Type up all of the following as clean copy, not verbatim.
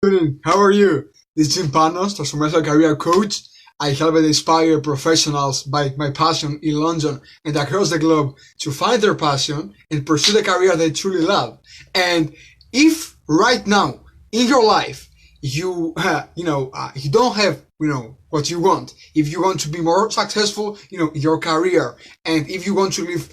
Evening. How are you? This is Jimpanos, transformational career coach. I help and inspire professionals by my passion in London and across the globe to find their passion and pursue the career they truly love. And if right now in your life you you don't have what you want, if you want to be more successful in your career, and if you want to live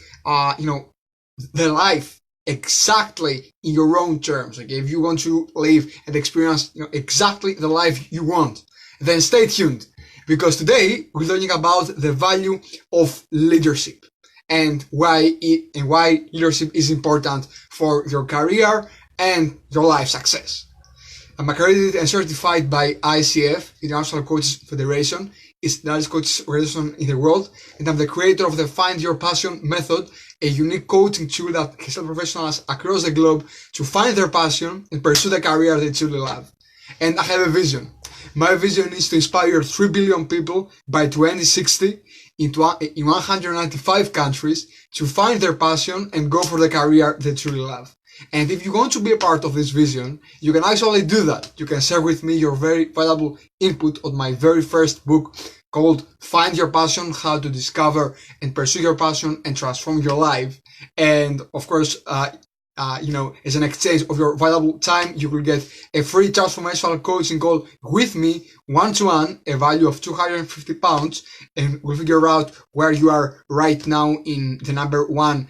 the life exactly in your own terms. Okay, if you want to live and experience exactly the life you want, then stay tuned, because today we're learning about the value of leadership and why leadership is important for your career and your life success. I'm accredited and certified by ICF, International Coaches Federation. It's the largest coaches organization in the world, and I'm the creator of the Find Your Passion method, a unique coaching tool that helps professionals across the globe to find their passion and pursue the career they truly love. And I have a vision. My vision is to inspire 3 billion people by 2060 in 195 countries to find their passion and go for the career they truly love. And if you want to be a part of this vision, you can actually do that. You can share with me your very valuable input on my very first book called Find Your Passion, How to Discover and Pursue Your Passion and Transform Your Life. And of course, as an exchange of your valuable time, you will get a free transformational coaching call with me, one-to-one, a value of £250, and we'll figure out where you are right now in the number one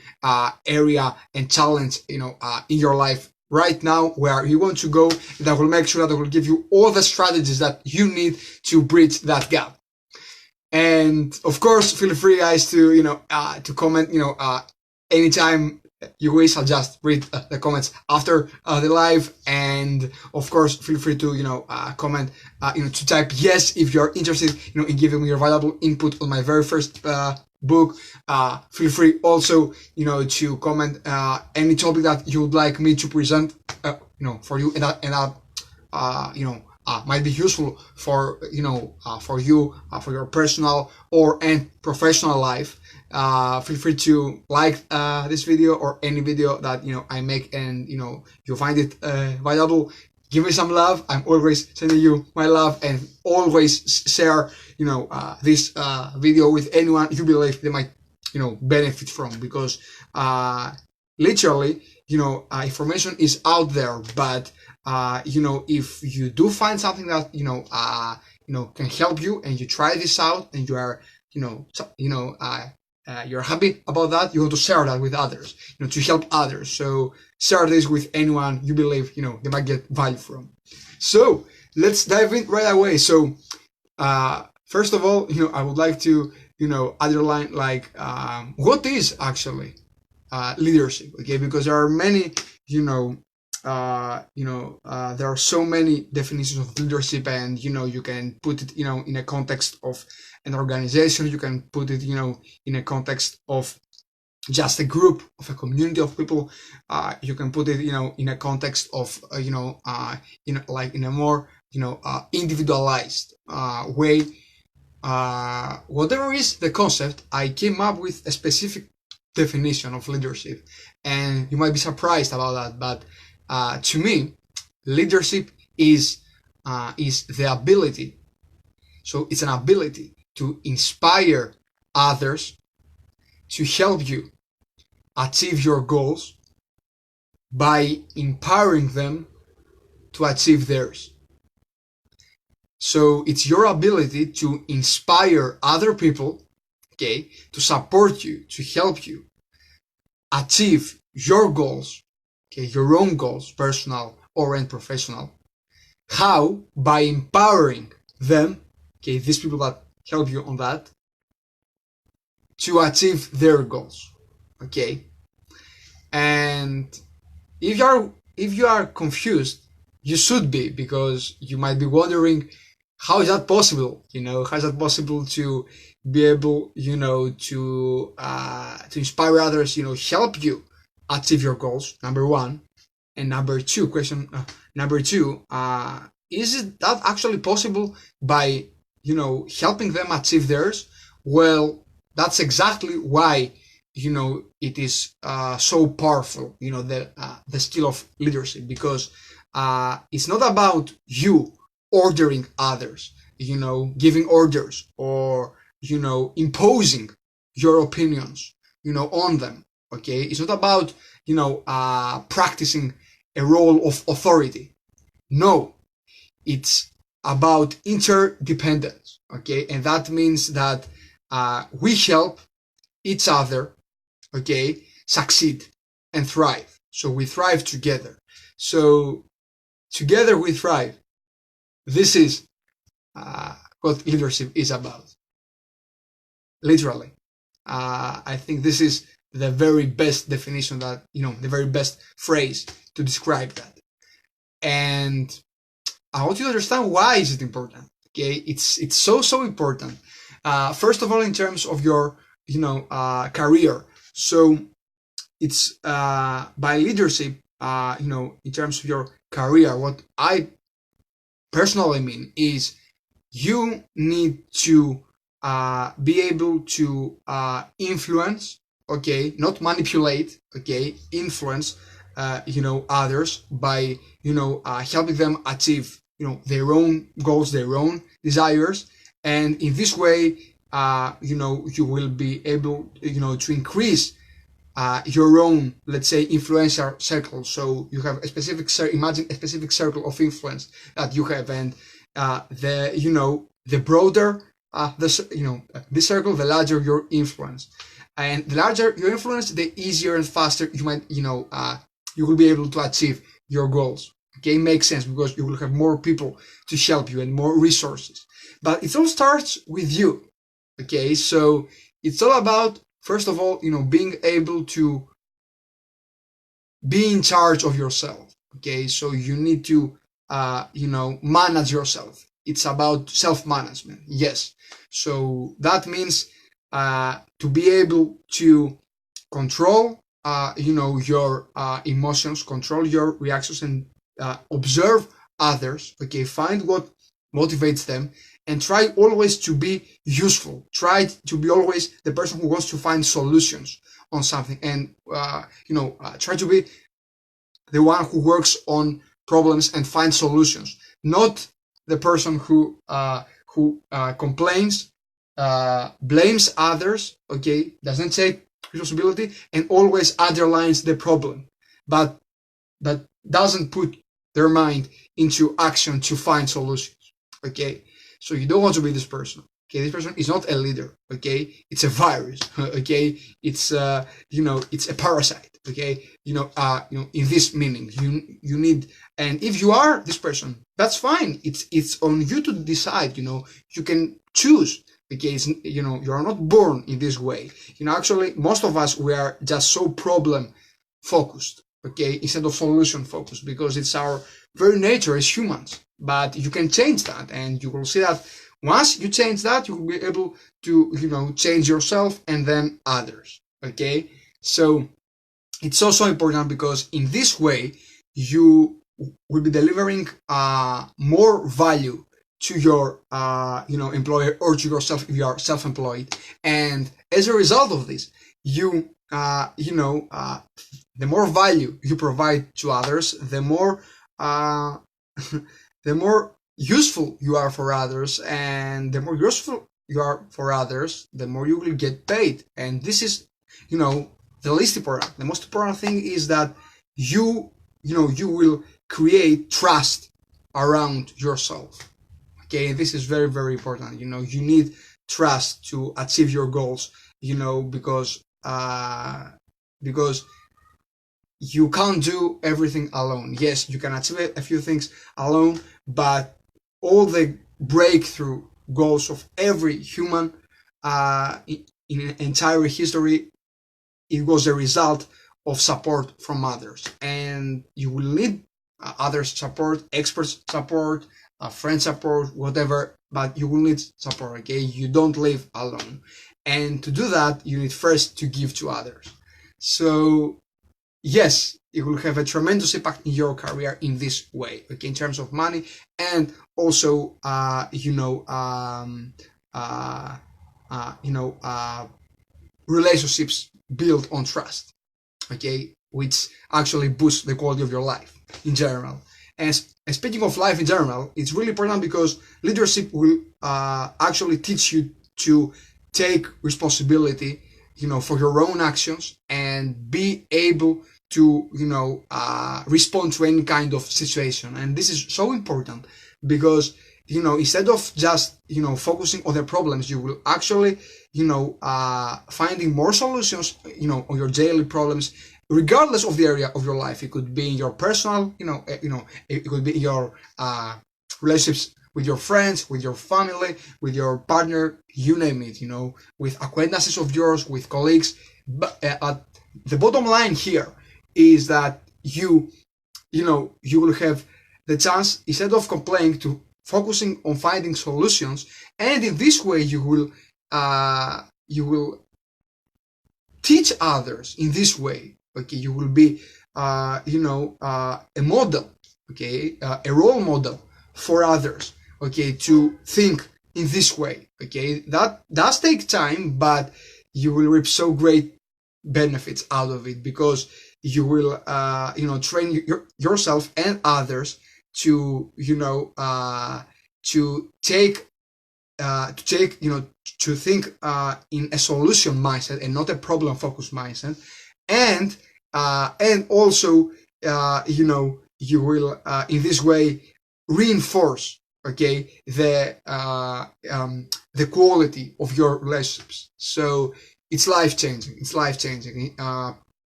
area and challenge, in your life right now, where you want to go. That will make sure that I will give you all the strategies that you need to bridge that gap. And of course, feel free, guys, to comment, anytime you wish. I'll just read the comments after the live, and of course feel free to comment, to type yes if you're interested in giving me your valuable input on my very first book. Feel free also to comment any topic that you would like me to present for you, and that might be useful for for you, for your personal and professional life. Feel free to like this video or any video that I make, and you find it valuable. Give me some love. I'm always sending you my love, and always share this video with anyone you believe they might benefit from, because literally information is out there, but if you do find something that can help you, and you try this out, and you are you're happy about that, you want to share that with others, to help others. So share this with anyone you believe they might get value from. So let's dive in right away. So first of all, I would like to underline what is actually leadership. Okay, because there are many there are so many definitions of leadership, and you can put it in a context of an organization, you can put it in a context of just a group, of a community of people, you can put it in a context of in a more individualized way. Whatever is the concept, I came up with a specific definition of leadership, and you might be surprised about that, but to me, leadership is the ability. So it's an ability to inspire others to help you achieve your goals by empowering them to achieve theirs. So it's your ability to inspire other people, okay, to support you, to help you achieve your goals, okay, your own goals, personal and professional. How? By empowering them, okay, these people that help you on that, to achieve their goals, okay. And if you are confused, you should be, because you might be wondering, how is that possible? How is that possible to be able, to inspire others, help you achieve your goals, number one. And number two, is it that actually possible by helping them achieve theirs? Well, that's exactly why it is so powerful, the skill of leadership, because it's not about you ordering others, giving orders, or imposing your opinions on them. Okay, it's not about practicing a role of authority. No, it's about interdependence. Okay, and that means that we help each other, okay, succeed and thrive. So we thrive together. So together we thrive. This is what leadership is about. Literally, I think this is the very best definition, that the very best phrase to describe that. And I want you to understand why is it important. Okay, it's so important. First of all, in terms of your career. So it's by leadership. In terms of your career, what I personally mean is you need to be able to influence, okay, not manipulate, okay, influence, others by, helping them achieve, their own goals, their own desires. And in this way, you will be able, to increase your own, let's say, influential circle. So you have a specific, imagine a specific circle of influence that you have, and the broader this circle, the larger your influence, and the larger your influence, the easier and faster you might, you will be able to achieve your goals. Okay, makes sense, because you will have more people to help you and more resources. But it all starts with you. Okay, so it's all about, first of all, being able to be in charge of yourself. Okay, so you need to, manage yourself. It's about self-management. Yes. So that means to be able to control, your emotions, control your reactions, and observe others. Okay, find what motivates them, and try always to be useful. Try to be always the person who wants to find solutions on something, and try to be the one who works on problems and finds solutions, not the person who complains, blames others, okay, doesn't take responsibility, and always underlines the problem, but doesn't put their mind into action to find solutions. Okay, so you don't want to be this person. Okay, this person is not a leader. Okay, it's a virus. Okay, it's it's a parasite. Okay, in this meaning, you need, and if you are this person, that's fine. It's on you to decide. You can choose. Okay, you are not born in this way. Actually, most of us, we are just so problem focused. Okay, instead of solution focused, because it's our very nature as humans. But you can change that, and you will see that once you change that, you will be able to, change yourself and then others. Okay, so it's also important, because in this way you will be delivering more value to your employer, or to yourself if you are self-employed. And as a result of this, you the more value you provide to others, the more the more useful you are for others, and the more useful you are for others, the more you will get paid. And this is, the least important. The most important thing is that you will create trust around yourself. Okay, this is very, very important. You need trust to achieve your goals. Because you can't do everything alone. Yes, you can achieve a few things alone, but all the breakthrough goals of every human in entire history, it was a result of support from others. And you will need others' support, experts' support, friend support, whatever, but you will need support. Okay, you don't live alone. And to do that, you need first to give to others. So yes, it will have a tremendous impact in your career in this way, okay, in terms of money, and also relationships built on trust, okay, which actually boosts the quality of your life in general. And speaking of life in general, it's really important because leadership will actually teach you to take responsibility, for your own actions and be able to, respond to any kind of situation. And this is so important because, instead of just, focusing on the problems, you will actually, finding more solutions, on your daily problems, regardless of the area of your life. It could be in your personal, it could be in your relationships with your friends, with your family, with your partner, you name it, with acquaintances of yours, with colleagues. But the bottom line here is that you will have the chance, instead of complaining, to focusing on finding solutions. And in this way, you will teach others in this way. Okay, you will be, a model, okay, a role model for others, okay, to think in this way, okay. That does take time, but you will reap so great benefits out of it because you will, train yourself and others to, to take, to think in a solution mindset and not a problem-focused mindset, and also, you will in this way reinforce, okay, the quality of your relationships. So it's life-changing. It's life-changing.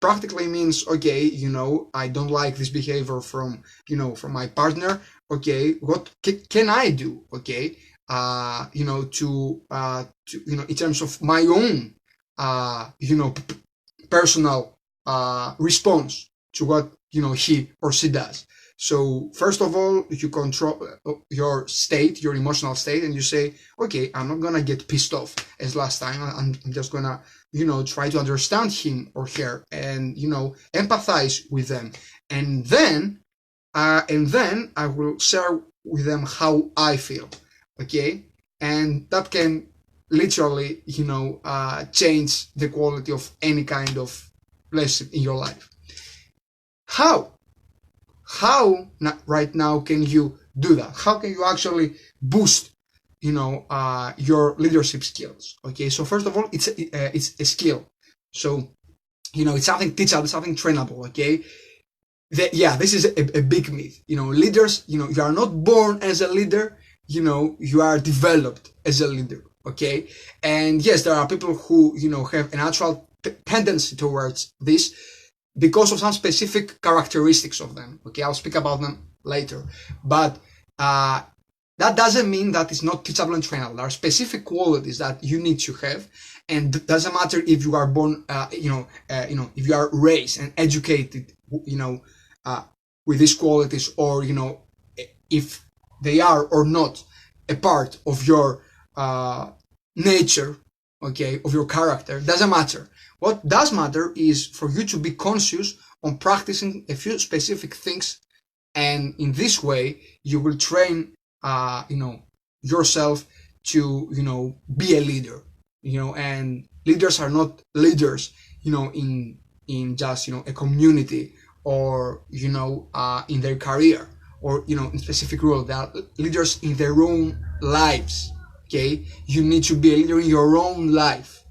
Practically means, okay, I don't like this behavior from my partner. Okay, what can I do? Okay, to in terms of my own, personal response to what he or she does. So first of all, you control your state, your emotional state, and you say, okay, I'm not gonna get pissed off as last time. I'm just gonna try to understand him or her and empathize with them, and then I will share with them how I feel. Okay, and that can literally change the quality of any kind of relationship in your life. How right now can you do that? How can you actually boost your leadership skills? Okay, so first of all, it's a skill. So it's something teachable, something trainable. Okay, this is a big myth. Leaders, you are not born as a leader. You are developed as a leader. Okay, and yes, there are people who have a natural tendency towards this because of some specific characteristics of them. Okay, I'll speak about them later, but that doesn't mean that it's not teachable and trainable. There are specific qualities that you need to have, and it doesn't matter if you are born, if you are raised and educated, with these qualities, or if they are or not a part of your nature, okay, of your character. Doesn't matter. What does matter is for you to be conscious on practicing a few specific things, and in this way you will train yourself to be a leader. And leaders are not leaders in just a community, or in their career, or in specific role. They are leaders in their own lives. Okay, you need to be a leader in your own life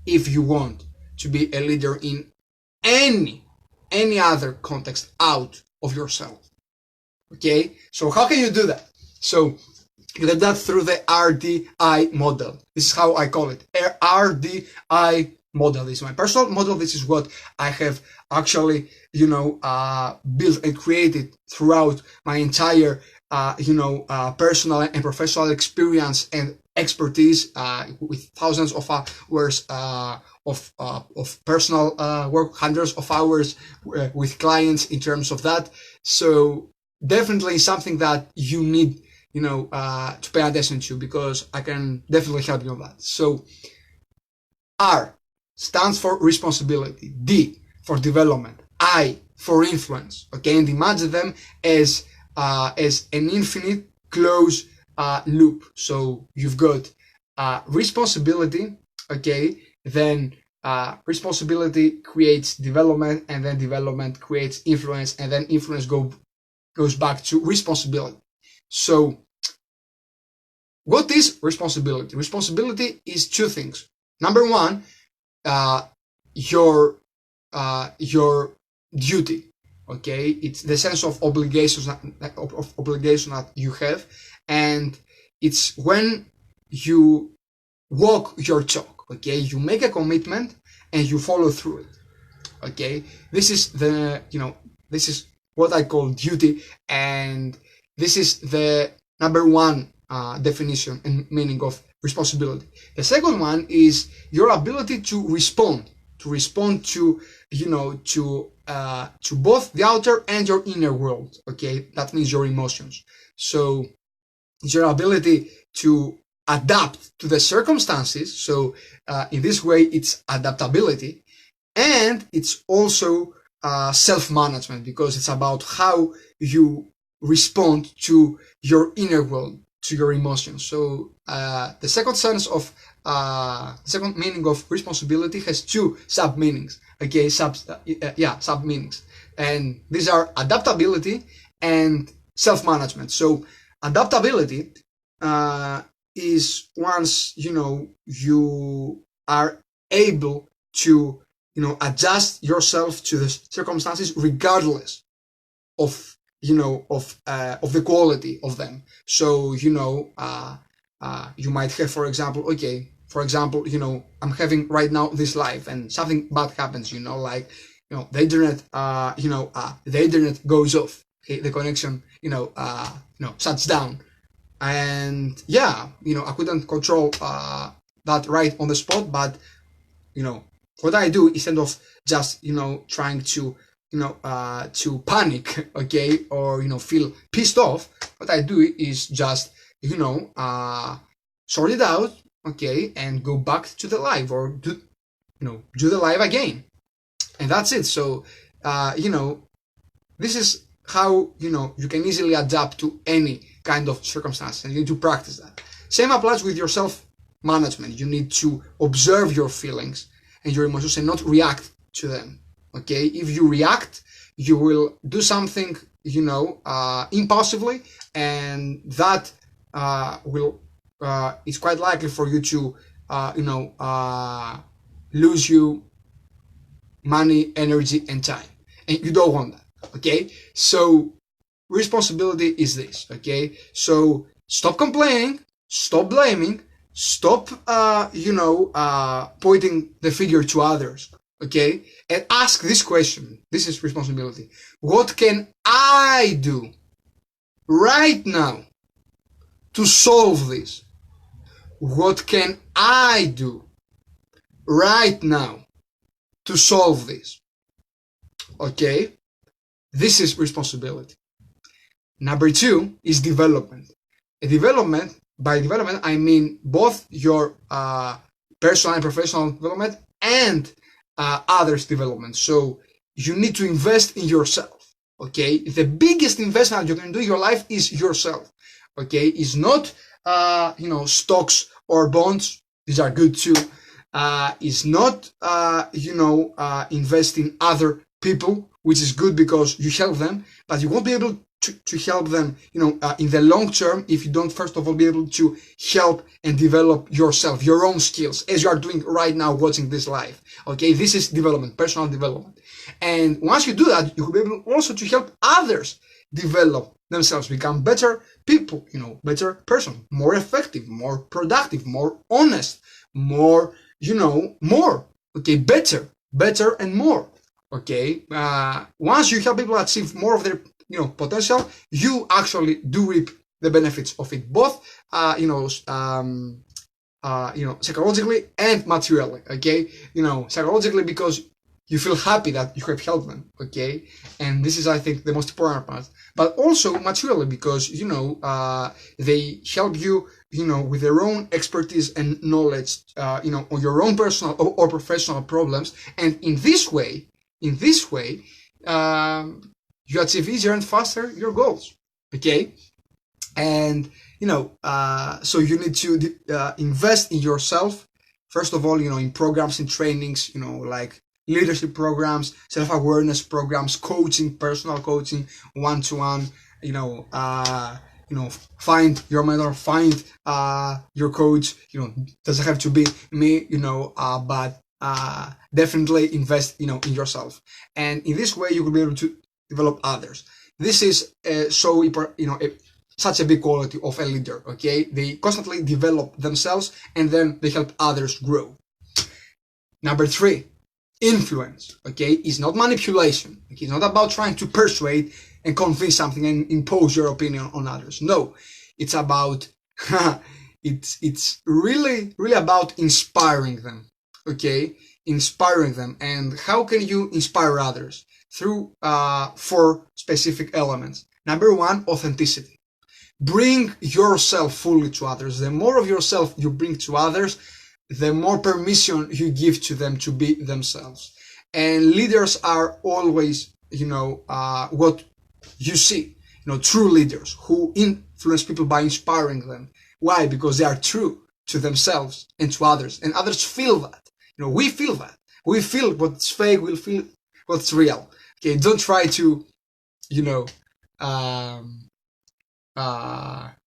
if you want to be a leader in any other context out of yourself. Okay, so how can you do that? So you get that through the RDI model. This is how I call it. RDI model. This is my personal model. This is what I have actually built and created throughout my entire personal and professional experience and expertise, with thousands of hours of personal work, hundreds of hours with clients in terms of that. So definitely something that you need to pay attention to, because I can definitely help you on that. So R stands for responsibility, D for development, I for influence. Okay, and imagine them as an infinite closed loop. So you've got responsibility, okay, then responsibility creates development, and then development creates influence, and then influence goes back to responsibility. So what is responsibility? Responsibility is two things. Number one, your duty. Okay, it's the sense of obligations of obligation that you have, and it's when you walk your talk. Okay, you make a commitment and you follow through it. Okay, this is this is what I call duty, and this is the number one definition and meaning of responsibility. The second one is your ability to respond to to both the outer and your inner world. Okay, that means your emotions. So it's your ability to adapt to the circumstances. So in this way, it's adaptability, and it's also self-management, because it's about how you respond to your inner world, to your emotions. So the second sense of second meaning of responsibility has two sub meanings. Okay, sub meanings, and these are adaptability and self-management. So adaptability is once you are able to adjust yourself to the circumstances regardless of of the quality of them. So you might have, for example, I'm having right now this life and something bad happens, like the internet goes off, okay? The connection shuts down, and I couldn't control that right on the spot, but what I do, instead of just trying to to panic, okay, or feel pissed off, what I do is just sort it out, okay, and go back to the live, or do the live again, and that's it. So this is how you can easily adapt to any kind of circumstance, and you need to practice that. Same applies with your self management. You need to observe your feelings and your emotions and not react to them. Okay, if you react, you will do something impulsively, and that will it's quite likely for you to lose you money, energy, and time, and you don't want that. Okay, so responsibility is this. Okay, so stop complaining, stop blaming, stop pointing the finger to others. Okay, and ask this question. This is responsibility. What can I do right now to solve this? What can I do right now to solve this? Okay, this is responsibility. Number two is development. By development, I mean both your personal and professional development and others' development. So you need to invest in yourself. Okay, the biggest investment you can do in your life is yourself. Okay, it's not stocks or bonds. These are good too. It's not invest in other people, which is good because you help them, but you won't be able to help them in the long term if you don't first of all be able to help and develop yourself, your own skills, as you are doing right now watching this live. Okay, this is development, personal development. And once you do that, you will be able also to help others develop themselves, become better people, better person, more effective, more productive, more honest, more okay, better and more. Okay, once you help people achieve more of their potential, you actually do reap the benefits of it, both psychologically and materially. Okay, psychologically because you feel happy that you have helped them. Okay, and this is, I think, the most important part. But also materially because they help you with their own expertise and knowledge on your own personal or professional problems, and in this way you achieve easier and faster your goals. Okay, and so you need to invest in yourself first of all, in programs and trainings, like leadership programs, self-awareness programs, coaching, personal coaching, one-to-one, find your mentor, find your coach. Doesn't have to be me, but definitely invest, in yourself. And in this way, you will be able to develop others. This is so important, such a big quality of a leader. Okay, they constantly develop themselves, and then they help others grow. Number 3, influence. Okay, is not manipulation. Okay? It's not about trying to persuade and convince something and impose your opinion on others. No, it's about it's really about inspiring them. Okay, inspiring them. And how can you inspire others? Through 4 specific elements. Number 1, authenticity. Bring yourself fully to others. The more of yourself you bring to others, the more permission you give to them to be themselves. And leaders are always, what you see. True leaders who influence people by inspiring them. Why? Because they are true to themselves and to others, and others feel that. We feel that. We feel what's fake. We feel what's real. Okay, don't try to,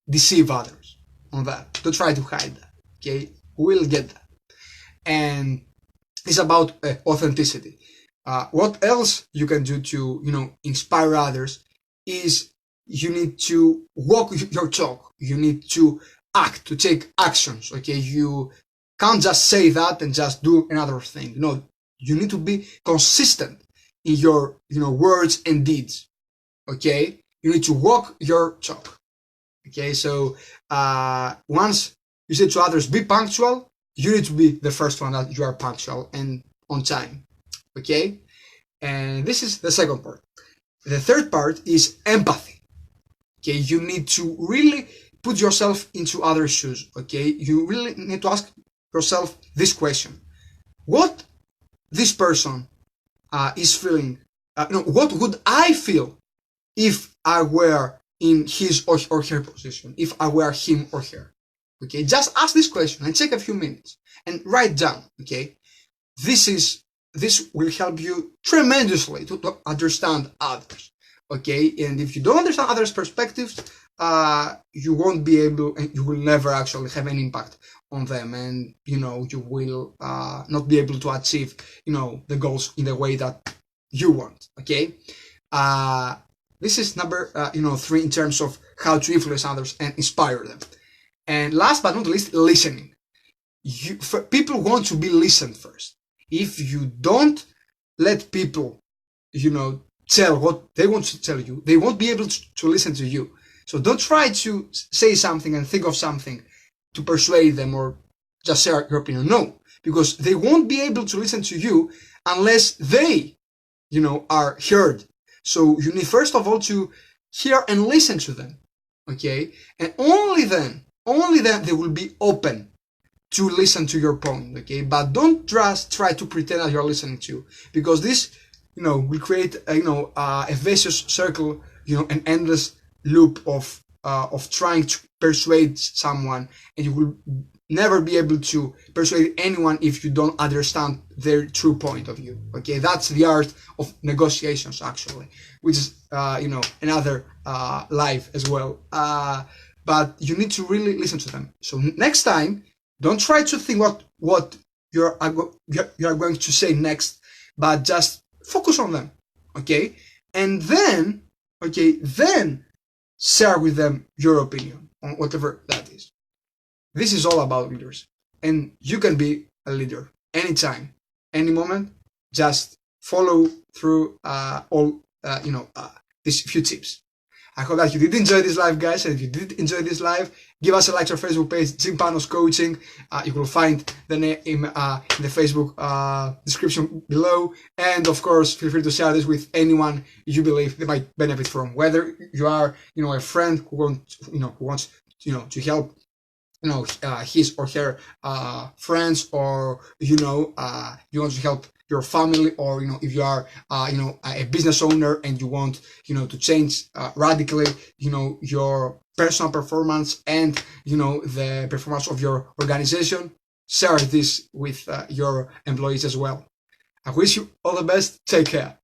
deceive others on that. Don't try to hide that. Okay, we'll get that. And it's about authenticity. What else you can do to, inspire others is you need to walk your talk. You need to act, to take actions. Okay, you can't just say that and just do another thing. You need to be consistent in your, words and deeds. Okay, you need to walk your talk. Okay, so once you say to others, be punctual, you need to be the first one that you are punctual and on time. Okay, and this is the second part. The third part is empathy. Okay, you need to really put yourself into other shoes. Okay, you really need to ask yourself this question: what this person is feeling? What would I feel if I were in his or her position? If I were him or her? Okay, just ask this question and take a few minutes and write down. Okay, this will help you tremendously to understand others. Okay, and if you don't understand others' perspectives, you won't be able, and you will never actually have any impact on them, and you will not be able to achieve the goals in the way that you want. Okay, this is number 3 in terms of how to influence others and inspire them. And last but not least, listening. People want to be listened first. If you don't let people, tell what they want to tell you, they won't be able to listen to you. So don't try to say something and think of something to persuade them or just share your opinion. No, because they won't be able to listen to you unless they, are heard. So you need first of all to hear and listen to them. Okay, and only then they will be open to listen to your point. Okay, but don't just try to pretend that you're listening to, because this, will create a vicious circle, an endless loop of trying to persuade someone, and you will never be able to persuade anyone if you don't understand their true point of view. Okay, that's the art of negotiations, actually, which is another life as well. But you need to really listen to them. So next time, don't try to think what you are going to say next, but just focus on them. Okay, and then share with them your opinion on whatever that is. This is all about leaders, and you can be a leader anytime, any moment. Just follow through all these few tips. I hope that you did enjoy this live, guys, and if you did enjoy this live, give us a like to our Facebook page, jimpanoscoaching. You will find the name in the Facebook description below, and of course, feel free to share this with anyone you believe they might benefit from. Whether you are, a friend who wants, to help, his or her friends, or you want to help your family, or if you are a business owner and you want to change radically your personal performance and the performance of your organization, share this with your employees as well. I wish you all the best. Take care.